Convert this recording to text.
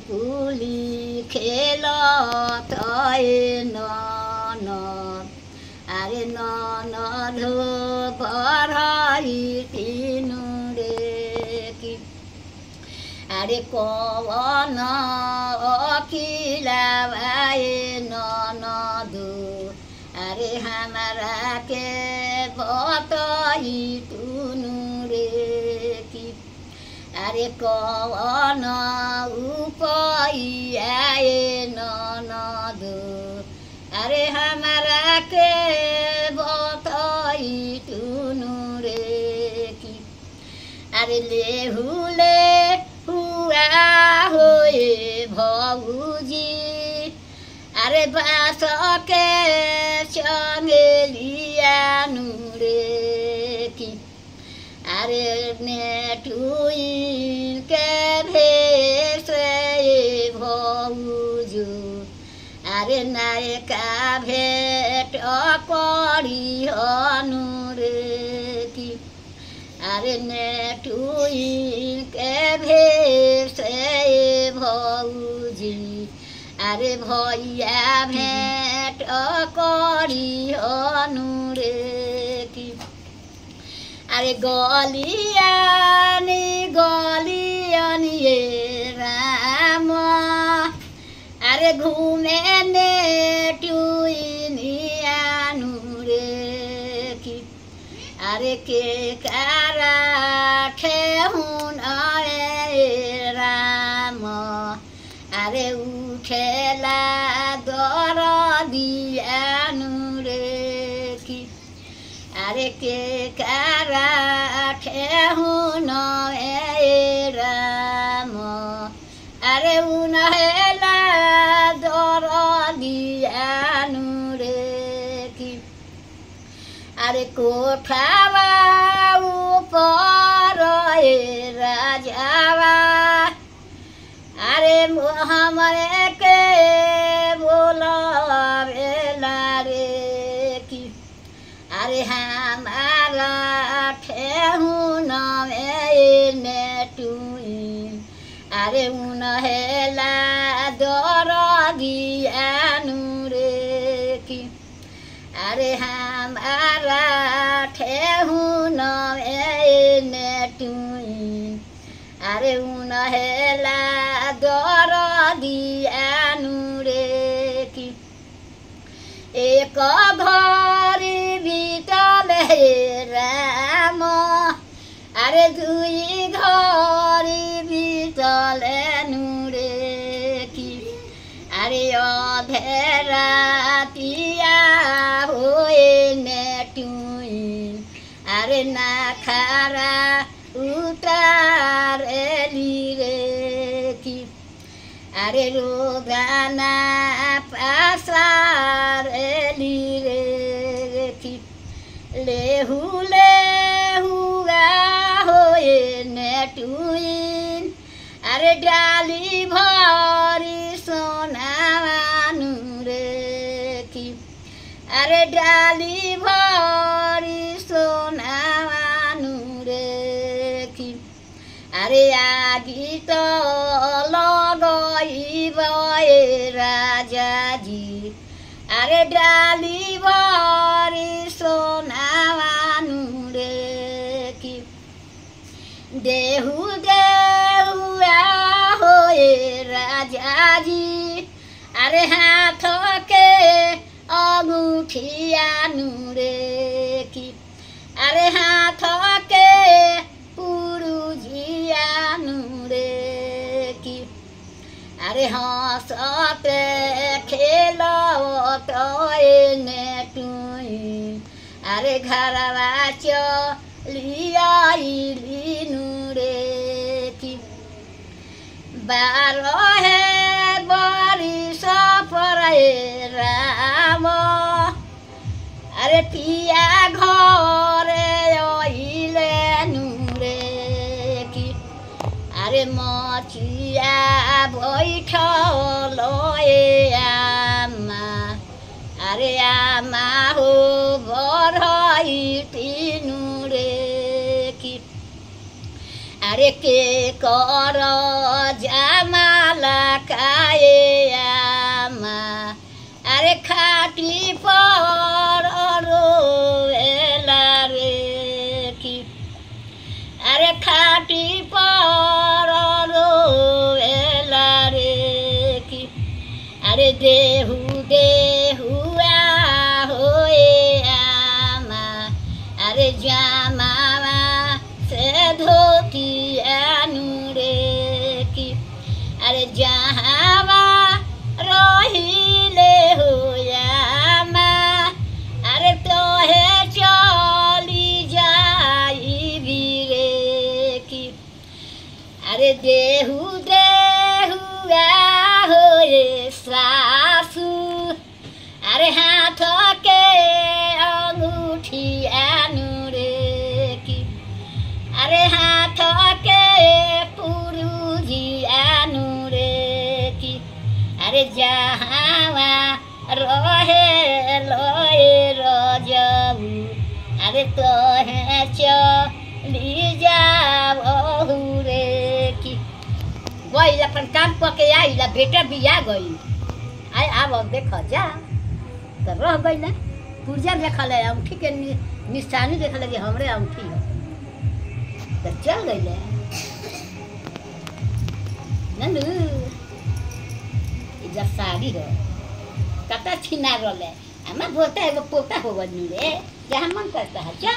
पुली खेल नन अरे ननद पढ़ाई तीनू रे की अरे कवन अखिलाए ननद अरे हमारा के बताई तुनु रे की अरे कवन उपाय आए ननद अरे हमारा के बताई तुनु रे की अरे लेहुले हुआ होए भौजी अरे बास के चंगेलिया रे की अरे नेटुइन के भेष भौजू अरे नायका भेट करी हनु रे की अरे नेटुइन के भेष भौजी अरे भैया भेट करी हनु रे की अरे गलियानी गलियानी ये राम अरे घूमे ने टुइनिया रे की अरे के कारा ठेहुन अरे राम अरे उठेला दर दियानु रे की अरे के कारा ठेहुन ए राम अरे उनहेला दर दियानु रे की अरे कोठावा ऊपर ए राजावा अरे हमरे के बोलावेला रे की अरे हमारा ठेहुन ने टुइन अरे उनहेला दर दियानु रे की अरे हमारा ठेहुन ने टुइन अरे उनहेला दर दियानु रे की एक घरी बीतल हे राम अरे दुई घरी बीतल रे की अरे अधेरा तिया होए ने टुइन अरे नाखारा उतार रे की अरे रोगाना पासार रे की लेहुले हुआ होए ने टुइन अरे डाली भरी सोनावानु रे की अरे डाली भरी सोनावानु रे की अरे आगी तो लगइब राजा जी अरे डाली भरी सोनावानु रे की देहु देहुआ होए राजा जी अरे हाथ के अंगूठियानु रे की अरे हाथ के पुरुजियानु रे की अरे हंसते खेलत ने टुइन अरे घरवा चलियाइलिनु रे की 12 बरिस पर राम अरे पिया घरे अइलेनु रे की अरे मचिया बैठल आमा अरे आमा हो बरई तीनु रे की अरे के कर जामाला अरे देहु देहुआ होए आमा अरे जामावा से धोती आनुरे की अरे जहावा रहिले होया आमा अरे तोहे चली जाई बीरे की अरे देहु देहुआ होए सासू अरे हाथ के अंगूठी आनुरे की अरे हाथ के पुरुजी आनुरे की अरे जहावा रहे लोए रजबू अरे तोहे चली जाओ रे की गई अपन काम पके आई बेटा बिया गई आय अब देख जा तो रह गई ना पुर्जा देखल है अंगूठी के निशानी देखल कि हमरे अंगूठी है तो चल गई नंदू इधर साड़ी है कता छिना रहा है हमें बोलता है वो पोता हो गई रे जहाँ मन करता है जा